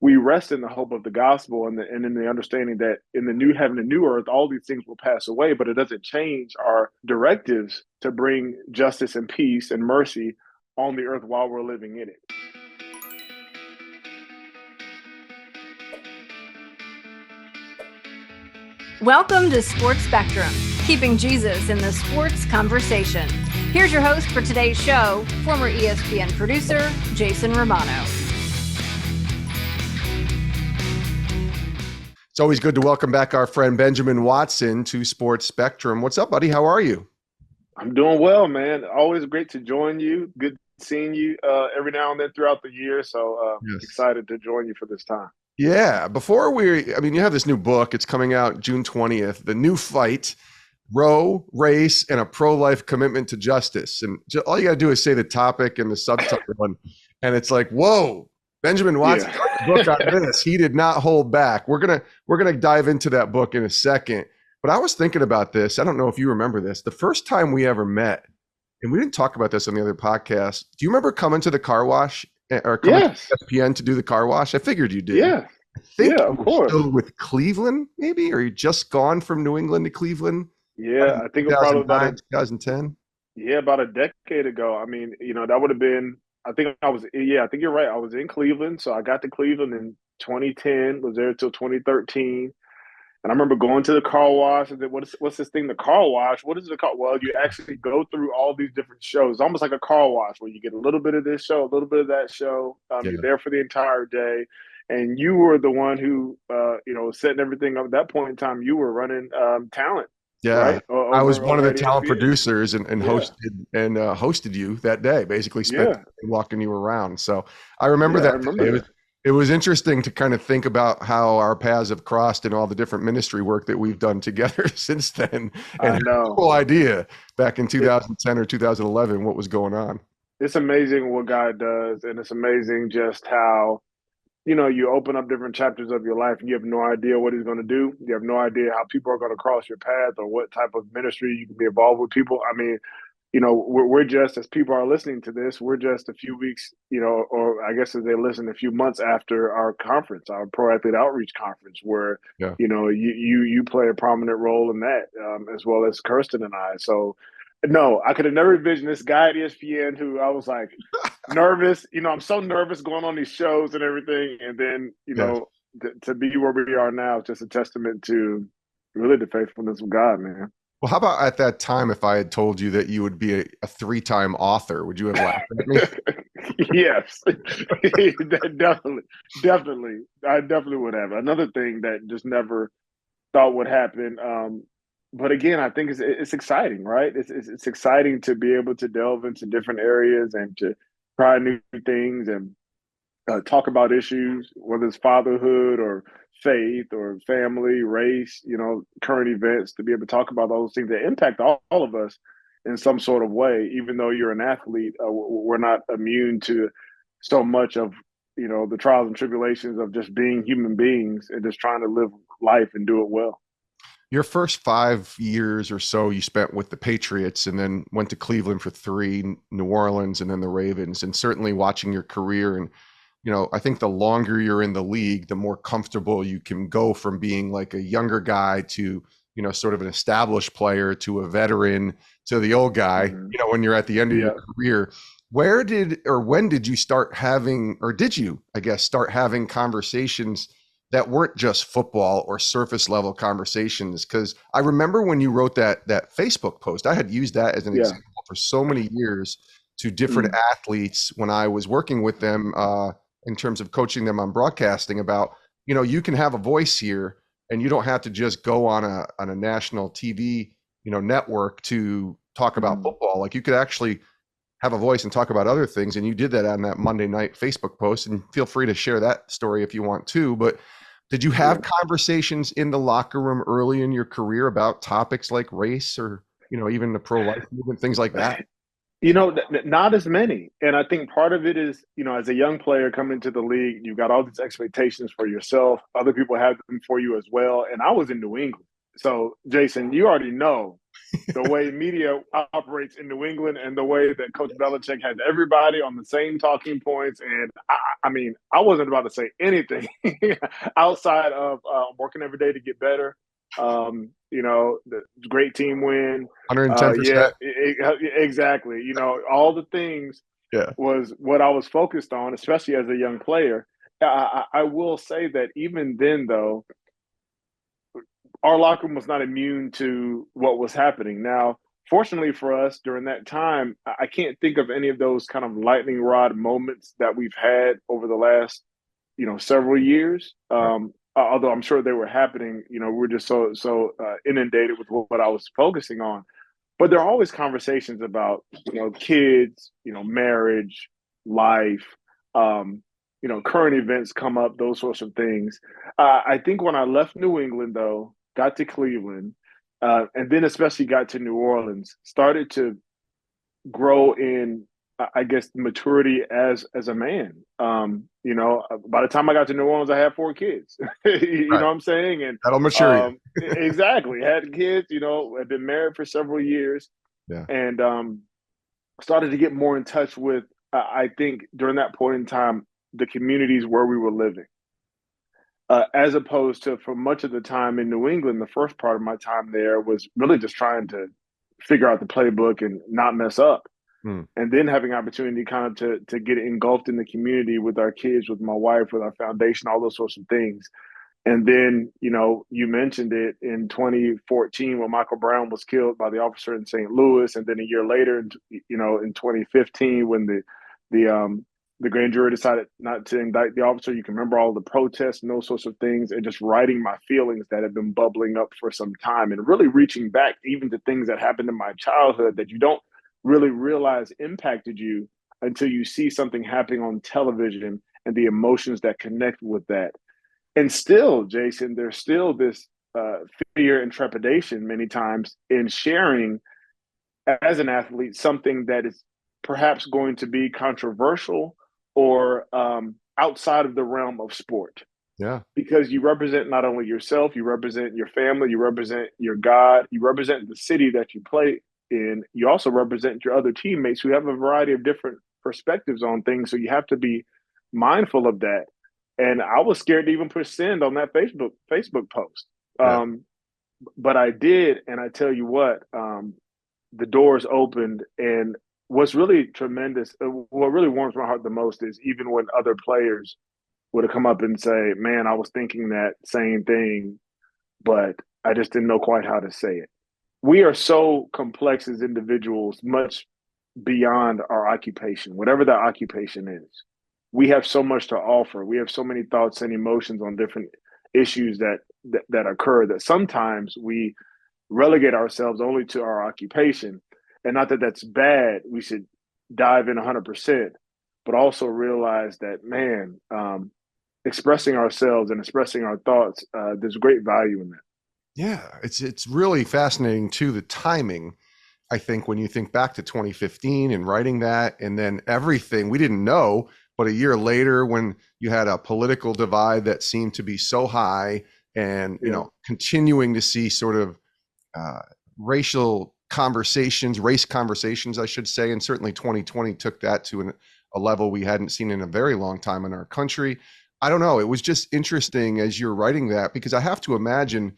we rest in the hope of the gospel and in the understanding that in the new heaven and new earth, all these things will pass away, but it doesn't change our directives to bring justice and peace and mercy on the earth while we're living in it. Welcome to Sports Spectrum, keeping Jesus in the sports conversation. Here's your host for today's show, former ESPN producer, Jason Romano. It's always good to welcome back our friend Benjamin Watson to Sports Spectrum. What's up, buddy? How are you? I'm doing well, man. Always great to join you. Good seeing you every now and then throughout the year. So Yes. Excited to join you for this time. Yeah. You have this new book. It's coming out June 20th, The New Fight, Roe, Race, and a Pro-Life Commitment to Justice. And all you got to do is say the topic and the subtitle, and it's like, whoa, Benjamin Watson book on this. He did not hold back. We're gonna dive into that book in a second. But I was thinking about this. I don't know if you remember this. The first time we ever met, and we didn't talk about this on the other podcast. Do you remember coming to the car wash or coming to ESPN to do the car wash? I figured you did. Yeah. I think of course. Still with Cleveland, maybe, or you just gone from New England to Cleveland? Yeah, I think probably about 2010. Yeah, about a decade ago. I mean, that would have been. I think you're right. I was in Cleveland, so I got to Cleveland in 2010. Was there till 2013. And I remember going to the car wash and said, what's this thing, the car wash? What is it called? Well, you actually go through all these different shows, almost like a car wash where you get a little bit of this show, a little bit of that show. You're there for the entire day. And you were the one who, was setting everything up. At that point in time, you were running talent. Yeah, right? I was one of the talent producers and hosted you that day, basically walking you around. So I remember that. It was interesting to kind of think about how our paths have crossed and all the different ministry work that we've done together since then. And I had no idea back in 2010 or 2011 what was going on. It's amazing what God does, and it's amazing just how, you open up different chapters of your life and you have no idea what he's going to do. You have no idea how people are going to cross your path or what type of ministry you can be involved with people. I mean, we're just, as people are listening to this, we're just a few weeks, or I guess as they listen, a few months after our conference, our Pro Athlete Outreach Conference, where, you play a prominent role in that, as well as Kirsten and I. So, no, I could have never envisioned this guy at ESPN who I was like nervous. I'm so nervous going on these shows and everything. And then, to be where we are now, is just a testament to really the faithfulness of God, man. Well, how about at that time, if I had told you that you would be a 3-time author, would you have laughed at me? Yes, definitely. I definitely would have. Another thing that just never thought would happen. But again, I think it's exciting, right? It's exciting to be able to delve into different areas and to try new things and talk about issues, whether it's fatherhood or faith or family, race, current events, to be able to talk about those things that impact all of us in some sort of way. Even though you're an athlete, we're not immune to so much of, the trials and tribulations of just being human beings and just trying to live life and do it well. Your first 5 years or so you spent with the Patriots and then went to Cleveland for 3, New Orleans, and then the Ravens. And certainly watching your career, and I think the longer you're in the league, the more comfortable you can go from being like a younger guy to, sort of an established player to a veteran to the old guy, when you're at the end of your career. When did you start having, or did you, I guess, start having conversations that weren't just football or surface level conversations? Because I remember when you wrote that Facebook post, I had used that as an example for so many years to different athletes when I was working with them in terms of coaching them on broadcasting about, you can have a voice here and you don't have to just go on a national TV, network to talk about football. Like you could actually have a voice and talk about other things. And you did that on that Monday night Facebook post, and feel free to share that story if you want to. But did you have conversations in the locker room early in your career about topics like race or, even the pro-life movement, things like that? Not as many. And I think part of it is, as a young player coming into the league, you've got all these expectations for yourself. Other people have them for you as well. And I was in New England. So, Jason, you already know the way media operates in New England and the way that Coach Belichick has everybody on the same talking points. And I mean, I wasn't about to say anything outside of working every day to get better. The great team win. Yeah, 110%. exactly. All the things Yeah. was what I was focused on, especially as a young player. I will say that even then, though, our locker room was not immune to what was happening. Now, fortunately for us during that time, I can't think of any of those kind of lightning rod moments that we've had over the last, several years. Right. Although I'm sure they were happening, we're just so inundated with what I was focusing on. But there are always conversations about, kids, marriage, life, current events come up, those sorts of things. I think when I left New England, though, got to Cleveland, and then especially got to New Orleans, started to grow in, I guess, maturity as a man. By the time I got to New Orleans, I had 4 kids. You Right. know what I'm saying? And That'll mature you. exactly, had kids. Had been married for several years, Yeah. and started to get more in touch with. I think during that point in time, the communities where we were living. As opposed to for much of the time in New England, the first part of my time there was really just trying to figure out the playbook and not mess up. Hmm. And then having opportunity kind of to get engulfed in the community with our kids, with my wife, with our foundation, all those sorts of things. And then, you mentioned it in 2014 when Michael Brown was killed by the officer in St. Louis, and then a year later, in 2015 when the grand jury decided not to indict the officer. You can remember all the protests and those sorts of things, and just writing my feelings that have been bubbling up for some time, and really reaching back even to things that happened in my childhood that you don't really realize impacted you until you see something happening on television and the emotions that connect with that. And still, Jason, there's still this fear and trepidation many times in sharing as an athlete something that is perhaps going to be controversial or outside of the realm of sport. Yeah. Because you represent not only yourself, you represent your family, you represent your God, you represent the city that you play in. You also represent your other teammates who have a variety of different perspectives on things. So you have to be mindful of that. And I was scared to even push send on that Facebook post. Yeah. But I did, and I tell you what, the doors opened. And what's really tremendous, what really warms my heart the most is even when other players would have come up and say, "Man, I was thinking that same thing, but I just didn't know quite how to say it." We are so complex as individuals, much beyond our occupation, whatever that occupation is. We have so much to offer. We have so many thoughts and emotions on different issues that occur that sometimes we relegate ourselves only to our occupation. And not that that's bad. We should dive in 100%, but also realize that, man, expressing ourselves and expressing our thoughts, there's great value in that. Yeah. It's really fascinating too, the timing. I think when you think back to 2015 and writing that, and then everything we didn't know, but a year later when you had a political divide that seemed to be so high, and continuing to see sort of racial conversations, race conversations, I should say, and certainly 2020 took that to a level we hadn't seen in a very long time in our country. I don't know. It was just interesting as you're writing that, because I have to imagine,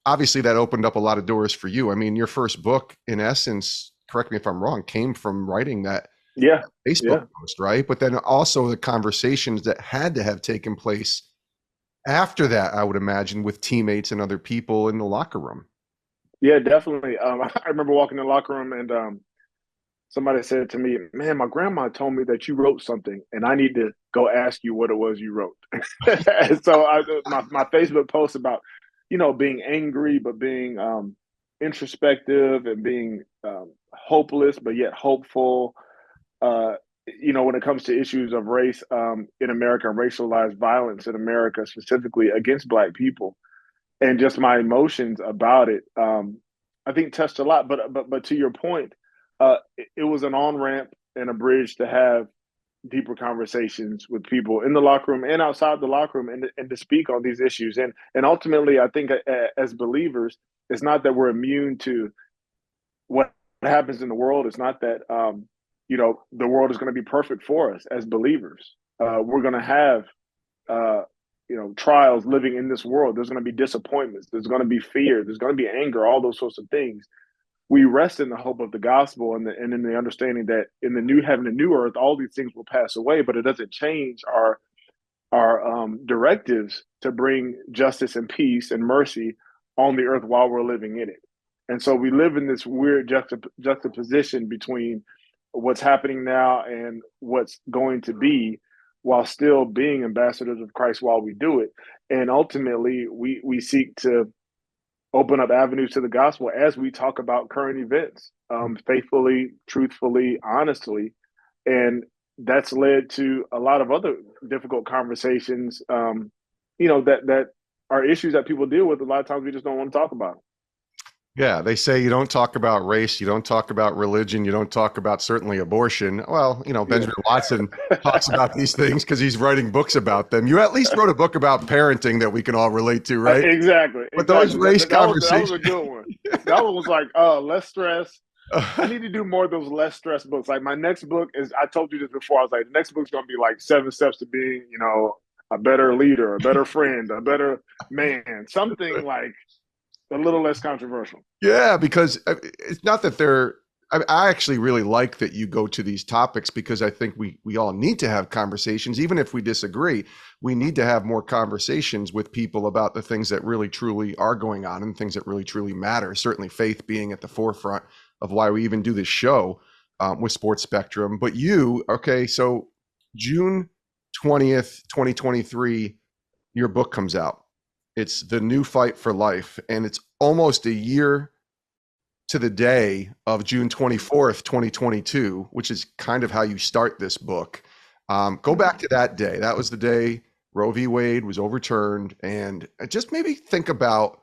obviously that opened up a lot of doors for you. I mean, your first book, in essence, correct me if I'm wrong, came from writing that Yeah. Facebook post, right? But then also the conversations that had to have taken place after that, I would imagine, with teammates and other people in the locker room. Yeah, definitely. I remember walking in the locker room and somebody said to me, "Man, my grandma told me that you wrote something, and I need to go ask you what it was you wrote." And so my Facebook post about being angry but being introspective and being hopeless but yet hopeful. Uh, when it comes to issues of race in America, racialized violence in America, specifically against Black people, and just my emotions about it, I think touched a lot. But to your point, it was an on ramp and a bridge to have deeper conversations with people in the locker room and outside the locker room, and to speak on these issues. And ultimately, I think as believers, it's not that we're immune to what happens in the world is not that the world is going to be perfect for us as believers. We're going to have uh, trials living in this world. There's going to be disappointments. There's going to be fear. There's going to be anger. All those sorts of things. We rest in the hope of the gospel and in the understanding that in the new heaven and new earth, all these things will pass away, but it doesn't change our directives to bring justice and peace and mercy on the earth while we're living in it. And so we live in this weird juxtaposition between what's happening now and what's going to be, while still being ambassadors of Christ while we do it. And ultimately, we seek to open up avenues to the gospel as we talk about current events, faithfully, truthfully, honestly. And that's led to a lot of other difficult conversations, that are issues that people deal with. A lot of times we just don't want to talk about. Yeah, they say you don't talk about race, you don't talk about religion, you don't talk about certainly abortion. Well, Yeah. Benjamin Watson talks about these things because he's writing books about them. You at least wrote a book about parenting that we can all relate to, right? Exactly. But those Exactly. race That was a conversations. good one. That one was like, less stress. I need to do more of those less stress books. Like my next book is, I told you this before. I was like, the next book's going to be like 7 steps to being, a better leader, a better friend, a better man, something like a little less controversial. Yeah, because it's not that they're. I actually really like that you go to these topics because I think we all need to have conversations, even if we disagree. We need to have more conversations with people about the things that really truly are going on and things that really truly matter. Certainly, faith being at the forefront of why we even do this show with Sports Spectrum. But okay, so June 20th, 2023, your book comes out. It's The New Fight for Life, and it's almost a year to the day of June 24th, 2022, which is kind of how you start this book. Go back to that day. That was the day Roe v. Wade was overturned. And just maybe think about,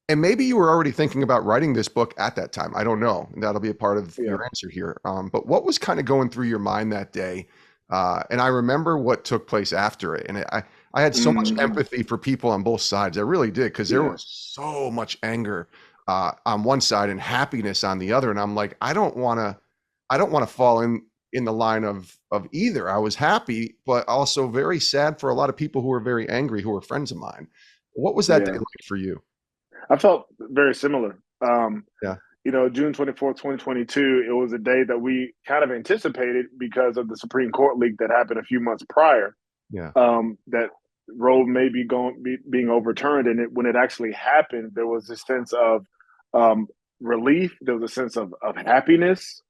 and maybe you were already thinking about writing this book at that time. I don't know. And that'll be a part of Yeah. your answer here. But what was kind of going through your mind that day? And I remember what took place after it. And I had so much empathy for people on both sides. I really did, because there was so much anger on one side and happiness on the other. And I'm like, I don't want to fall in the line of either. I was happy, but also very sad for a lot of people who were very angry, who were friends of mine. What was that day Yeah. like for you? I felt very similar. Yeah. June 24th, 2022, it was a day that we kind of anticipated because of the Supreme Court leak that happened a few months prior, Yeah. that Roe may being overturned. And when it actually happened, there was a sense of relief. There was a sense of happiness,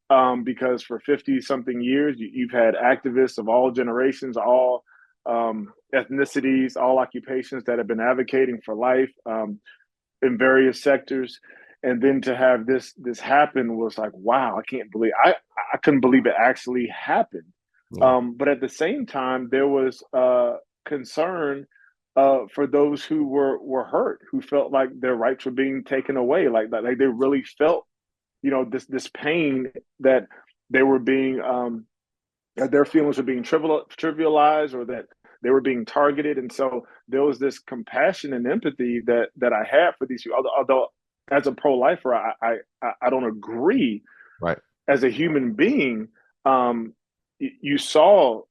because for 50 something years, you've had activists of all generations, all ethnicities, all occupations that have been advocating for life. In various sectors, and then to have this happen was like, wow, I couldn't believe it actually happened. Yeah. But at the same time, there was concern for those who were hurt, who felt like their rights were being taken away, like they really felt, this pain, that they were being that their feelings were being trivialized, or that they were being targeted. And so there was this compassion and empathy that I had for these people. Although as a pro-lifer, I don't agree. Right. As a human being, you saw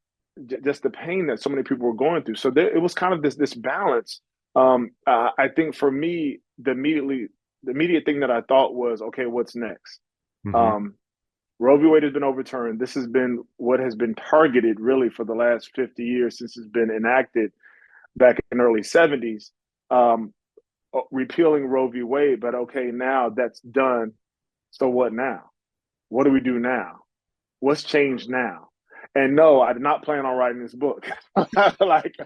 just the pain that so many people were going through. So it was kind of this balance. I think for me, the immediate thing that I thought was, okay, what's next? Mm-hmm. Roe v. Wade has been overturned. This has been what has been targeted really for the last 50 years since it's been enacted back in the early 70s, repealing Roe v. Wade. But okay, now that's done. So what now? What do we do now? What's changed now? And no, I did not plan on writing this book. Like,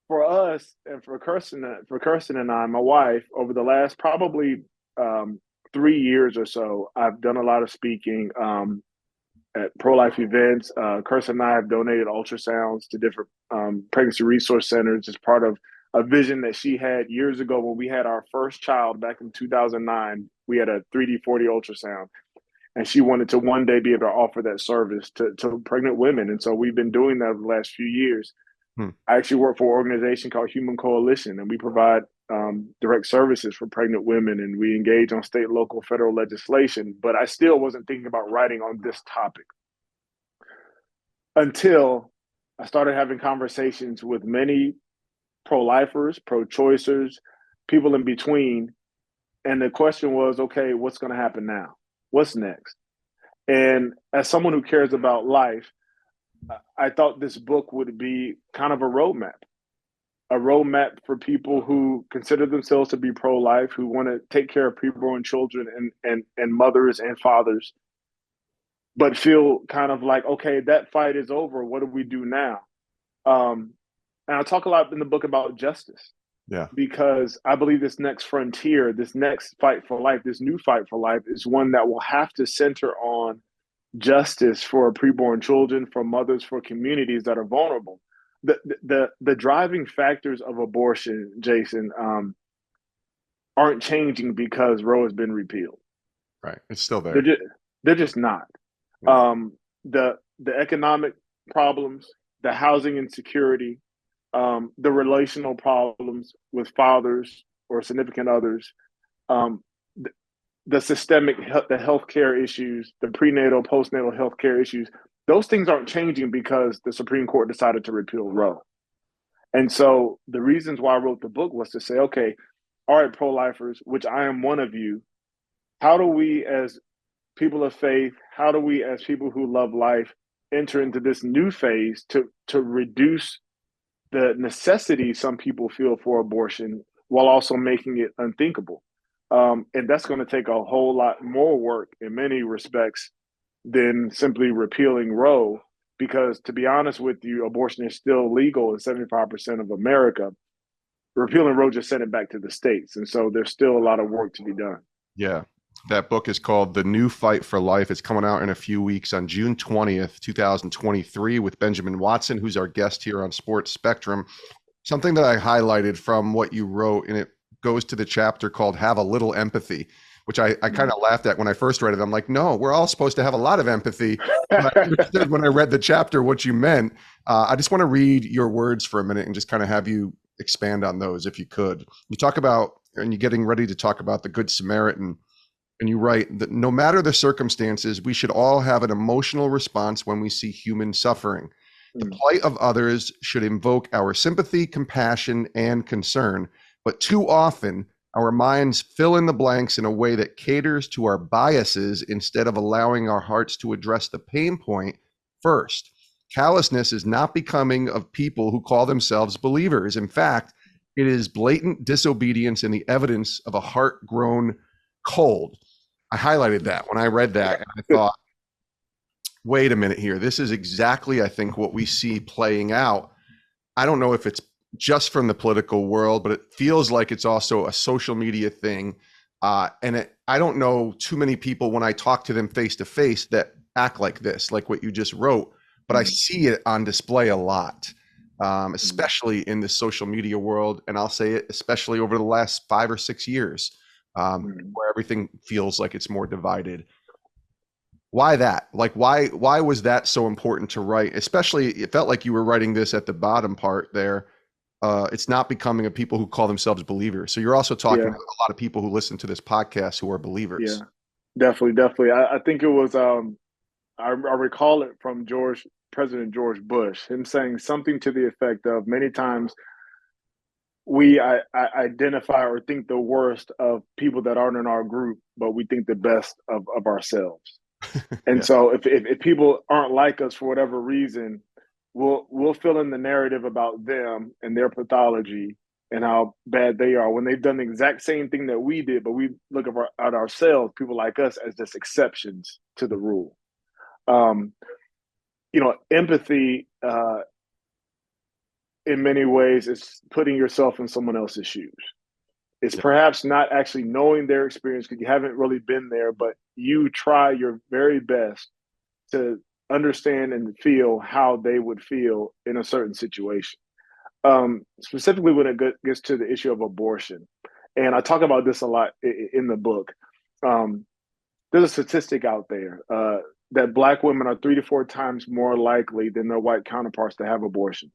for us and for Kirsten and I, my wife, over the last probably 3 years or so, I've done a lot of speaking at pro-life events. Kirsten and I have donated ultrasounds to different pregnancy resource centers as part of a vision that she had years ago when we had our first child back in 2009. We had a 3D 4D ultrasound, and she wanted to one day be able to offer that service to pregnant women. And so we've been doing that over the last few years. Hmm. I actually work for an organization called Human Coalition, and we provide direct services for pregnant women, and we engage on state, local, federal legislation. But I still wasn't thinking about writing on this topic until I started having conversations with many pro-lifers, pro-choicers, people in between. And the question was, okay, what's going to happen now? What's next? And as someone who cares about life, I thought this book would be kind of a roadmap for people who consider themselves to be pro-life, who want to take care of people and children and mothers and fathers, but feel kind of like, okay, that fight is over. What do we do now? Um, and I talk a lot in the book about justice Yeah. because I believe this next frontier, this next fight for life, this new fight for life is one that will have to center on justice for preborn children, for mothers, for communities that are vulnerable. The driving factors of abortion, Jason, aren't changing because Roe has been repealed. Right. It's still They're there. just they're just not. Yeah. The economic problems, the housing insecurity, the relational problems with fathers or significant others, um, the systemic the healthcare issues, the prenatal, postnatal healthcare issues. Those things aren't changing because the Supreme Court decided to repeal Roe. And so the reasons why I wrote the book was to say, okay, all right, pro-lifers, which I am one of you, how do we as people of faith, how do we as people who love life enter into this new phase to reduce the necessity some people feel for abortion while also making it unthinkable? And that's going to take a whole lot more work in many respects than simply repealing Roe. Because to be honest with you, abortion is still legal in 75% of America. Repealing Roe just sent it back to the states. And so there's still a lot of work to be done. Yeah. That book is called The New Fight for Life. It's coming out in a few weeks on June 20th, 2023, with Benjamin Watson, who's our guest here on Sports Spectrum. Something that I highlighted from what you wrote, and it goes to the chapter called Have a Little Empathy, which I kind of laughed at when I first read it. I'm like, no, we're all supposed to have a lot of empathy. But I understood when I read the chapter what you meant. I just want to read your words for a minute and just kind of have you expand on those if you could. You talk about, and you're getting ready to talk about the Good Samaritan, and you write that no matter the circumstances, we should all have an emotional response when we see human suffering. The plight of others should invoke our sympathy, compassion, and concern. But too often, our minds fill in the blanks in a way that caters to our biases instead of allowing our hearts to address the pain point first. Callousness is not becoming of people who call themselves believers. In fact, it is blatant disobedience and the evidence of a heart grown cold. I highlighted that when I read that, and I thought, wait a minute here. This is exactly, I think, what we see playing out. I don't know if it's just from the political world, but it feels like it's also a social media thing. I don't know too many people when I talk to them face to face that act like this, like what you just wrote, but I see it on display a lot, especially in the social media world. And I'll say it, especially over the last 5 or 6 years, where everything feels like it's more divided. Why that? Like, why was that so important to write? Especially, it felt like you were writing this at the bottom part there. It's not becoming of people who call themselves believers. So you're also talking to a lot of people who listen to this podcast who are believers. Yeah, definitely. I think it was. I recall it from President George Bush, him saying something to the effect of, many times I identify or think the worst of people that aren't in our group, but we think the best of ourselves. And Yeah. so if people aren't like us for whatever reason, we'll fill in the narrative about them and their pathology and how bad they are when they've done the exact same thing that we did, but we look at ourselves, people like us, as just exceptions to the rule. Um, Empathy in many ways is putting yourself in someone else's shoes. It's Yeah. perhaps not actually knowing their experience because you haven't really been there, but you try your very best to understand and feel how they would feel in a certain situation. Specifically when it gets to the issue of abortion. And I talk about this a lot in the book. There's a statistic out there that Black women are 3 to 4 times more likely than their white counterparts to have abortion.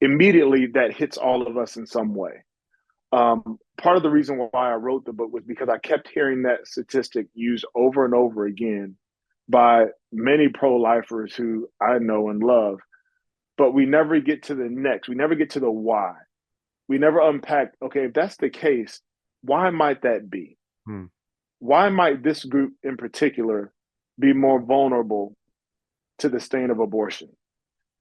immediately that hits all of us in some way. Part of the reason why I wrote the book was because I kept hearing that statistic used over and over again by many pro-lifers who I know and love, but we never get to the next. We never get to the why. We never unpack, okay, if that's the case, why might that be? Hmm. Why might this group in particular be more vulnerable to the stain of abortion?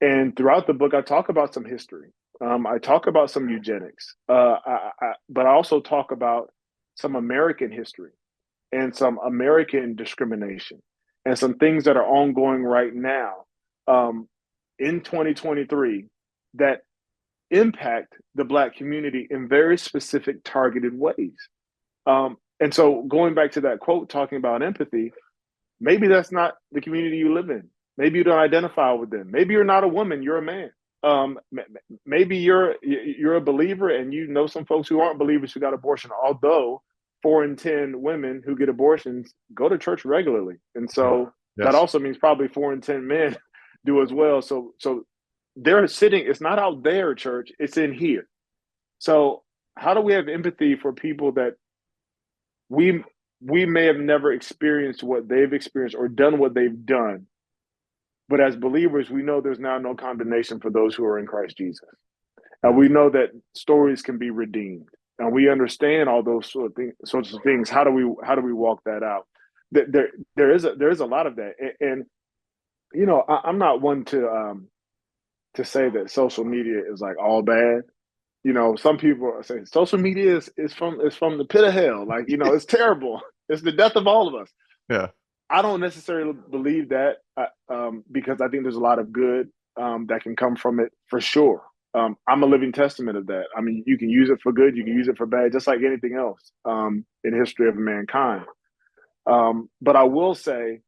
And throughout the book, I talk about some history. I talk about some eugenics, but I also talk about some American history and some American discrimination and some things that are ongoing right now um, in 2023 that impact the Black community in very specific, targeted ways. And so, going back to that quote talking about empathy, maybe that's not the community you live in. Maybe you don't identify with them. Maybe you're not a woman, you're a man. Maybe you're a believer and you know some folks who aren't believers who got abortion, although 4 in 10 women who get abortions go to church regularly. And Yeah. so that Yes. also means probably 4 in 10 men do as well. So they're sitting, it's not out there, church, it's in here. So how do we have empathy for people that we we may have never experienced what they've experienced or done what they've done, but as believers, we know there's now no condemnation for those who are in Christ Jesus. And Yeah. we know that stories can be redeemed. And we understand all those sorts of things. How do we walk that out? There is a lot of that. And you know, I'm not one to say that social media is like all bad. You know, some people are saying social media is from the pit of hell. Like, you know, it's terrible. It's the death of all of us. Yeah. I don't necessarily believe that because I think there's a lot of good that can come from it for sure. I'm a living testament of that. I mean, you can use it for good, you can use it for bad, just like anything else in history of mankind. But I will say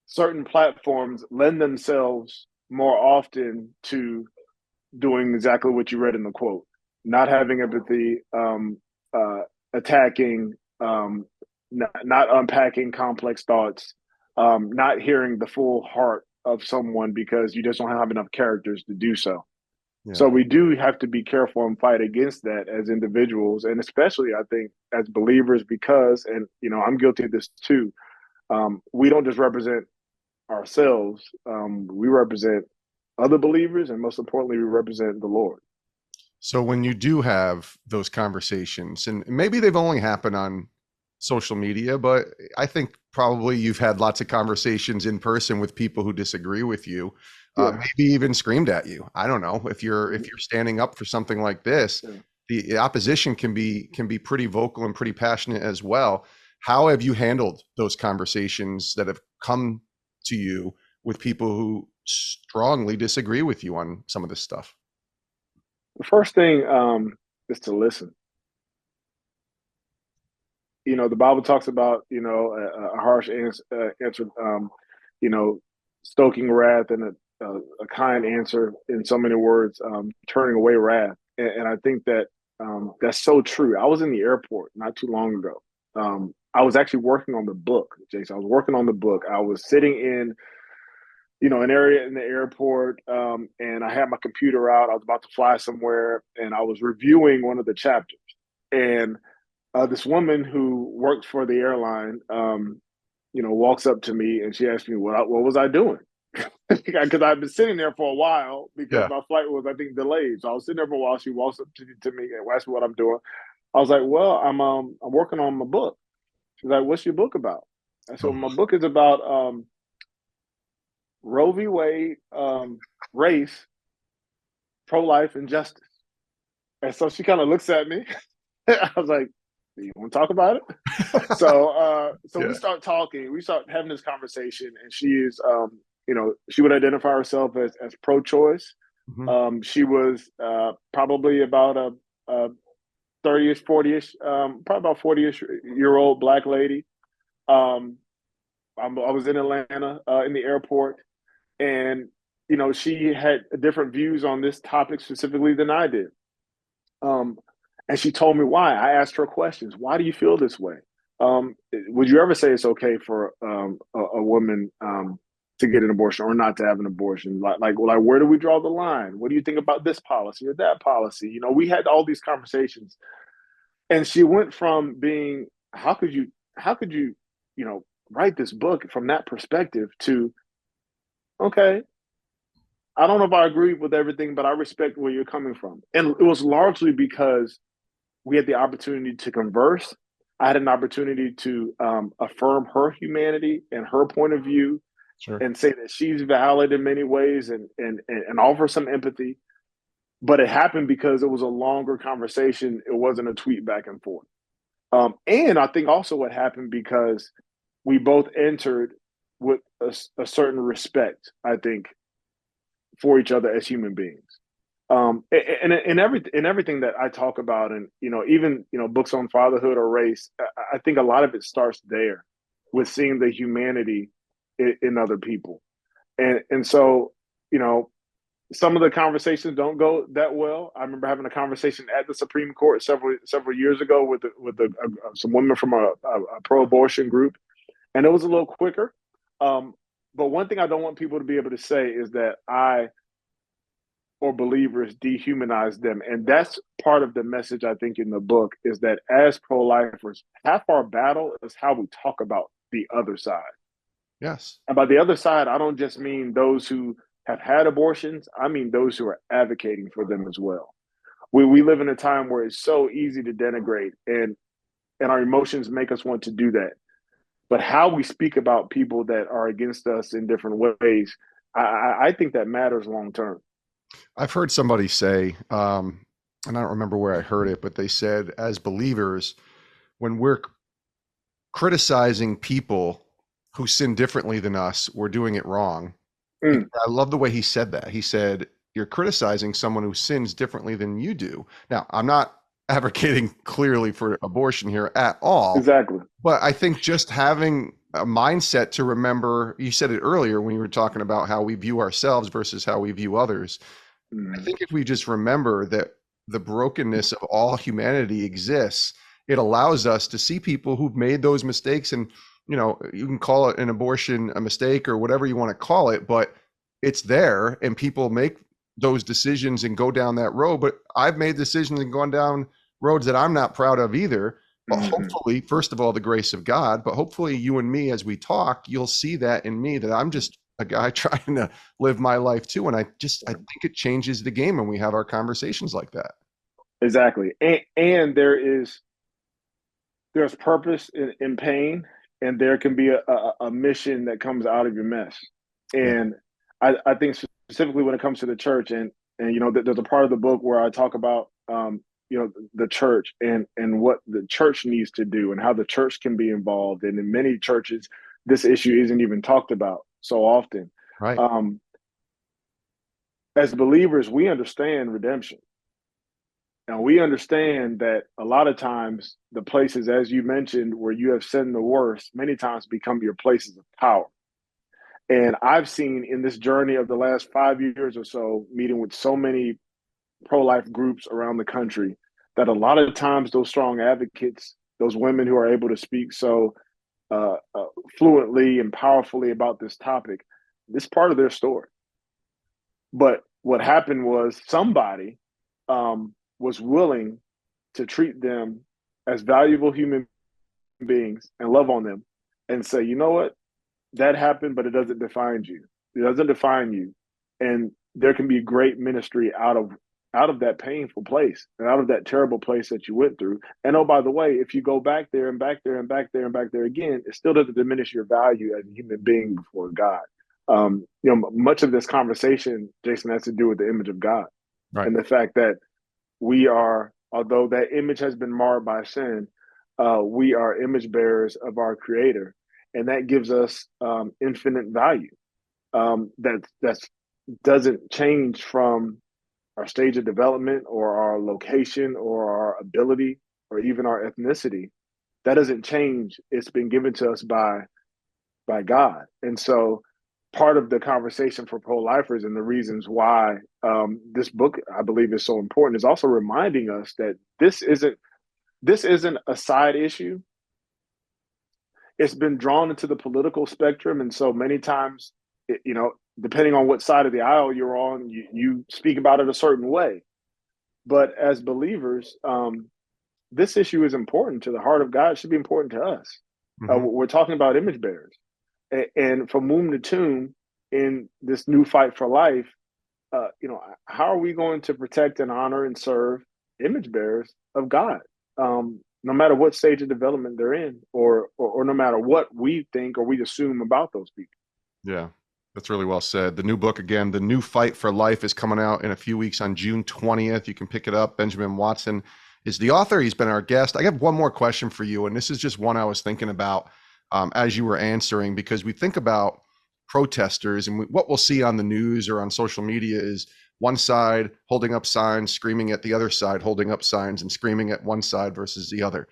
certain platforms lend themselves more often to doing exactly what you read in the quote, not having empathy, uh, attacking, not unpacking complex thoughts, not hearing the full heart of someone because you just don't have enough characters to do so. Yeah. So we do have to be careful and fight against that as individuals, and especially I think as believers, because, and you know, I'm guilty of this too. We don't just represent ourselves; we represent other believers, and most importantly, we represent the Lord. So when you do have those conversations, and maybe they've only happened on social media, but I think probably you've had lots of conversations in person with people who disagree with you, Yeah, maybe even screamed at you. I don't know if you're standing up for something like this. yeah. The opposition can be pretty vocal and pretty passionate as well. How have you handled those conversations that have come to you with people who strongly disagree with you on some of this stuff? The first thing is to listen. You know, the Bible talks about, you know, a harsh answer, you know, stoking wrath, and a kind answer, in so many words, turning away wrath. And I think that that's so true. I was in the airport not too long ago. I was actually working on the book, Jason. I was working on the book. I was sitting in, you know, an area in the airport, and I had my computer out. I was about to fly somewhere, and I was reviewing one of the chapters. And this woman who worked for the airline, you know, walks up to me and she asked me what was I doing, because I've been sitting there for a while because Yeah. my flight was, I think, delayed. So I was sitting there for a while. She walks up to me and asks me what I'm doing. I was like, well, I'm working on my book. She's like, what's your book about? I said, well, Oh, my book is about Roe v. Wade, race, pro life, and justice. And so she kind of looks at me. I was like, do you want to talk about it? So we yeah. start talking, we start having this conversation, and she is, you know, she would identify herself as pro-choice. Mhm. She was probably about a 30ish, 40ish, probably about 40ish year old Black lady. Um, I was in Atlanta in the airport, and you know, she had different views on this topic specifically than I did. Um, and she told me why. I asked her questions. Why do you feel this way? Would you ever say it's okay for a woman? to get an abortion or not to have an abortion. Like, where do we draw the line? What do you think about this policy or that policy? We had all these conversations, and she went from being, how could you, write this book from that perspective to, okay, I don't know if I agree with everything, but I respect where you're coming from. And it was largely because we had the opportunity to converse. I had an opportunity to affirm her humanity and her point of view, Sure. and say that she's valid in many ways, and offer some empathy. But it happened because it was a longer conversation. It wasn't a tweet back and forth. And I think also what happened because we both entered with a certain respect, I think, for each other as human beings. And everything that I talk about, and even books on fatherhood or race, I think a lot of it starts there, with seeing the humanity in other people, and so some of the conversations don't go that well. I remember having a conversation at the Supreme Court several years ago with some women from a pro-abortion group, and it was a little quicker. But one thing I don't want people to be able to say is that I or believers dehumanize them. And that's part of the message, I think, in the book, is that as pro-lifers, half our battle is how we talk about the other side. Yes. And by the other side, I don't just mean those who have had abortions. I mean those who are advocating for them as well. We live in a time where it's so easy to denigrate, and our emotions make us want to do that. But how we speak about people that are against us in different ways, I think that matters long term. I've heard somebody say, and I don't remember where I heard it, but they said, as believers, when we're criticizing people who sin differently than us, we're doing it wrong. I love the way he said that. He said, you're criticizing someone who sins differently than you do. Now, I'm not advocating clearly for abortion here at all, Exactly. but I think just having a mindset to remember, you said it earlier when you were talking about how we view ourselves versus how we view others. I think if we just remember that the brokenness of all humanity exists, it allows us to see people who've made those mistakes. And, you can call it an abortion a mistake or whatever you want to call it, but it's there, and people make those decisions and go down that road. But I've made decisions and gone down roads that I'm not proud of either. But hopefully, first of all, the grace of God, but hopefully you and me, as we talk, you'll see that in me, that I'm just a guy trying to live my life too. And I think it changes the game when we have our conversations like that. Exactly. And there's purpose in pain, and there can be a mission that comes out of your mess. Yeah. And I think specifically when it comes to the church, and there's a part of the book where I talk about the church and what the church needs to do and how the church can be involved. And in many churches, this issue isn't even talked about so often. Right. As believers, we understand redemption. And we understand that a lot of times the places, as you mentioned, where you have sinned the worst, many times become your places of power. And I've seen in this journey of the last 5 years or so, meeting with so many pro-life groups around the country, that a lot of times those strong advocates, those women who are able to speak so fluently and powerfully about this topic, this part of their story. But what happened was somebody was willing to treat them as valuable human beings and love on them and say, you know what, that happened, but it doesn't define you. It doesn't define you. And there can be great ministry out of that painful place and out of that terrible place that you went through. And oh, by the way, if you go back there and back there and back there and back there again, it still doesn't diminish your value as a human being before God. Much of this conversation, Jason, has to do with the image of God, Right. and the fact that we are, although that image has been marred by sin, we are image bearers of our Creator, and that gives us infinite value. That doesn't change from our stage of development or our location or our ability or even our ethnicity. That doesn't change. It's been given to us by God, and so part of the conversation for pro-lifers and the reasons why this book, I believe, is so important, is also reminding us that this isn't a side issue. It's been drawn into the political spectrum, and so many times depending on what side of the aisle you're on, you speak about it a certain way. But as believers, this issue is important to the heart of God. It should be important to us. Mm-hmm. We're talking about image bearers, and from womb to tomb in this new fight for life. How are we going to protect and honor and serve image bearers of God, no matter what stage of development they're in, or no matter what we think or we assume about those people? Yeah, that's really well said. The new book, again, The New Fight for Life, is coming out in a few weeks on June 20th. You can pick it up. Benjamin Watson is the author. He's been our guest. I have one more question for you, and this is just one I was thinking about as you were answering, because we think about protesters, and what we'll see on the news or on social media is one side holding up signs, screaming at the other side, holding up signs and screaming at one side versus the other.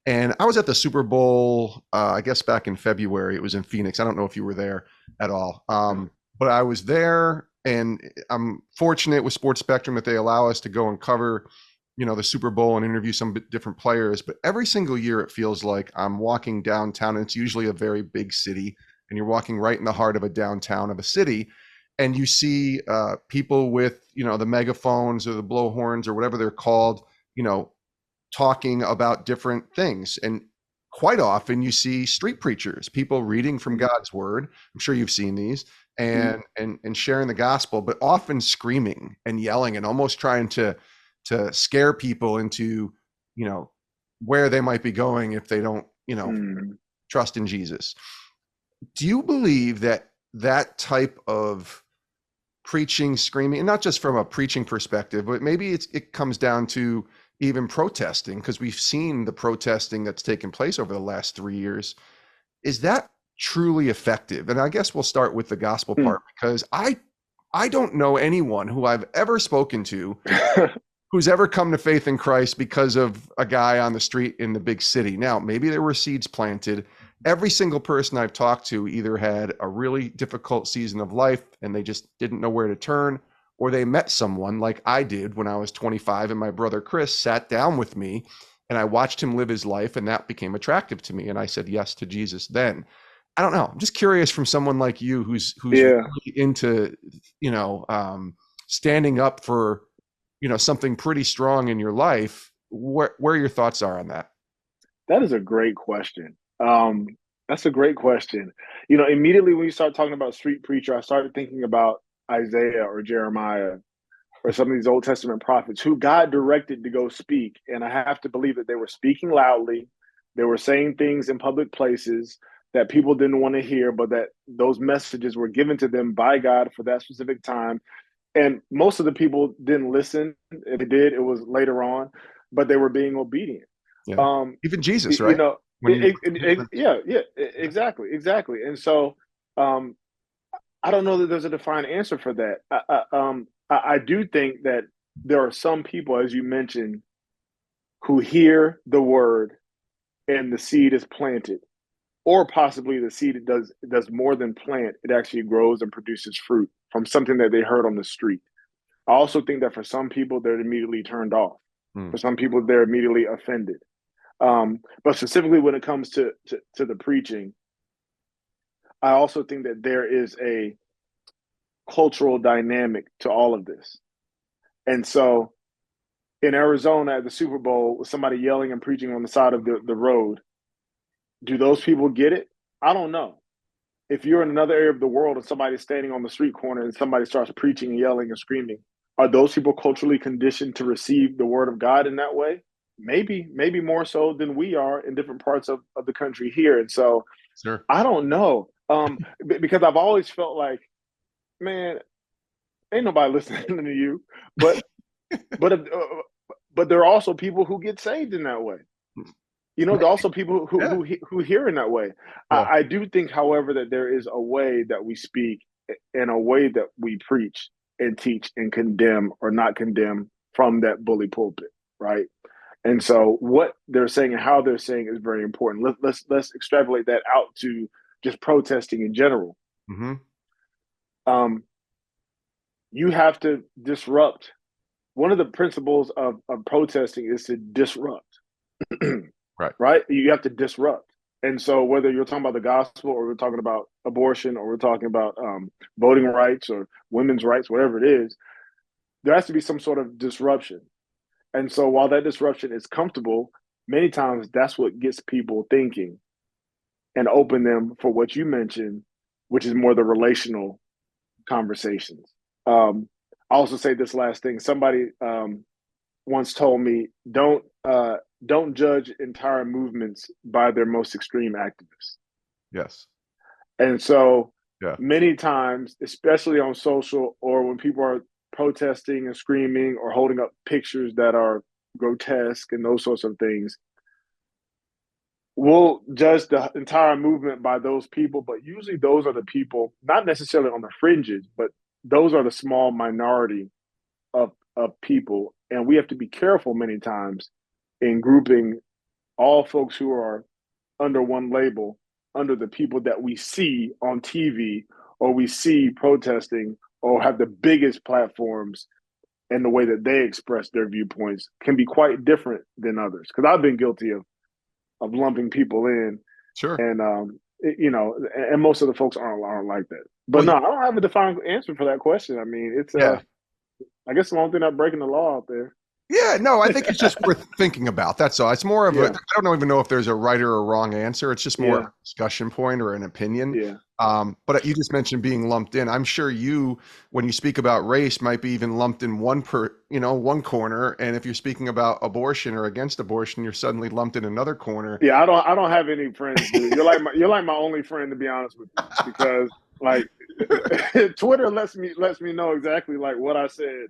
And I was at the Super Bowl, I guess back in February. It was in Phoenix. I don't know if you were there at all. But I was there, and I'm fortunate with Sports Spectrum that they allow us to go and cover, the Super Bowl and interview some different players. But every single year it feels like I'm walking downtown, and it's usually a very big city, and you're walking right in the heart of a downtown of a city, and you see people with, the megaphones or the blowhorns or whatever they're called, talking about different things. And quite often you see street preachers, people reading from God's word. I'm sure you've seen these, and sharing the gospel, but often screaming and yelling and almost trying to scare people into, where they might be going if they don't, trust in Jesus. Do you believe that type of preaching, screaming, and not just from a preaching perspective, but maybe it comes down to even protesting, because we've seen the protesting that's taken place over the last 3 years. Is that truly effective? And I guess we'll start with the gospel part, because I don't know anyone who I've ever spoken to who's ever come to faith in Christ because of a guy on the street in the big city. Now, maybe there were seeds planted. Every single person I've talked to either had a really difficult season of life and they just didn't know where to turn, or they met someone like I did when I was 25, and my brother Chris sat down with me and I watched him live his life, and that became attractive to me. And I said yes to Jesus then. I don't know. I'm just curious, from someone like you who's really into, standing up for, something pretty strong in your life, where your thoughts are on that. That is a great question. That's a great question. Immediately when you start talking about street preacher, I started thinking about Isaiah or Jeremiah or some of these Old Testament prophets who God directed to go speak. And I have to believe that they were speaking loudly. They were saying things in public places that people didn't want to hear, but that those messages were given to them by God for that specific time. And most of the people didn't listen. If they did, it was later on, but they were being obedient. Yeah. Even Jesus, right? Exactly. And so, I don't know that there's a defined answer for that. I do think that there are some people, as you mentioned, who hear the word and the seed is planted, or possibly the seed does more than plant. It actually grows and produces fruit from something that they heard on the street. I also think that for some people, they're immediately turned off. For some people, they're immediately offended. But specifically when it comes to the preaching, I also think that there is a cultural dynamic to all of this. And so in Arizona at the Super Bowl, with somebody yelling and preaching on the side of the road, do those people get it? I don't know. If you're in another area of the world and somebody's standing on the street corner and somebody starts preaching and yelling and screaming, are those people culturally conditioned to receive the word of God in that way? Maybe more so than we are in different parts of the country here. And so Sure. I don't know. Because I've always felt like, man, ain't nobody listening to you. But there are also people who get saved in that way. There are also people who hear in that way. Yeah. I do think, however, that there is a way that we speak and a way that we preach and teach and condemn or not condemn from that bully pulpit, right? And so what they're saying and how they're saying is very important. Let's extrapolate that out to just protesting in general. You have to disrupt. One of the principles of protesting is to disrupt. Right. You have to disrupt. And so whether you're talking about the gospel or we're talking about abortion or we're talking about voting rights or women's rights, whatever it is, there has to be some sort of disruption. And so while that disruption is comfortable, many times that's what gets people thinking and open them for what you mentioned, which is more the relational conversations. I also say this last thing. Somebody once told me, don't judge entire movements by their most extreme activists. Yes. And so Yeah. many times, especially on social or when people are protesting and screaming or holding up pictures that are grotesque and those sorts of things, we'll judge the entire movement by those people, but usually those are the people, not necessarily on the fringes, but those are the small minority of people. And we have to be careful many times in grouping all folks who are under one label, under the people that we see on TV or we see protesting or have the biggest platforms, and the way that they express their viewpoints can be quite different than others. Because I've been guilty of lumping people in, Sure. and and most of the folks aren't like that. But Well, no, I don't have a defined answer for that question. I mean, it's yeah. I guess the only thing not breaking the law out there. Yeah, no, I think it's just worth thinking about. That's all. It's more of Yeah. I don't even know if there's a right or a wrong answer. It's just more of Yeah. a discussion point or an opinion. Yeah. But you just mentioned being lumped in. I'm sure you, when you speak about race, might be even lumped in one corner. And if you're speaking about abortion or against abortion, you're suddenly lumped in another corner. Yeah, I don't have any friends, dude. You're like my only friend, to be honest with you, because like Twitter lets me know exactly like what I said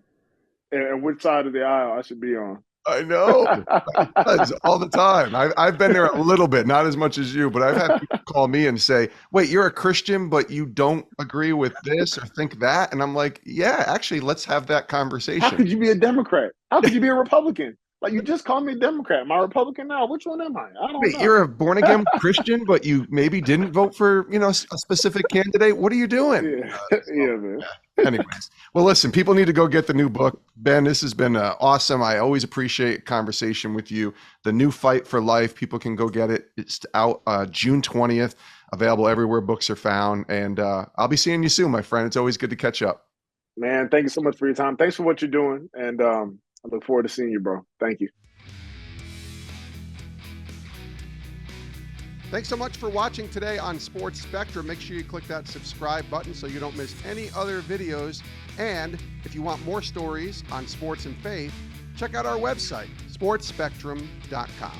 and which side of the aisle I should be on. I know. It does all the time. I've been there a little bit, not as much as you, but I've had people call me and say, wait, you're a Christian, but you don't agree with this or think that? And I'm like, yeah, actually, let's have that conversation. How could you be a Democrat? How could you be a Republican? Like, you just called me a Democrat. Am I a Republican now? Which one am I? I don't Wait, know. you're a born again Christian, but you maybe didn't vote for, a specific candidate. What are you doing? Yeah, yeah, man. Anyways, well, listen, people need to go get the new book. Ben, this has been awesome. I always appreciate conversation with you. The New Fight for Life, people can go get it. It's out June 20th, available everywhere books are found. And I'll be seeing you soon, my friend. It's always good to catch up. Man, thank you so much for your time. Thanks for what you're doing. And I look forward to seeing you, bro. Thank you. Thanks so much for watching today on Sports Spectrum. Make sure you click that subscribe button so you don't miss any other videos. And if you want more stories on sports and faith, check out our website, sportsspectrum.com.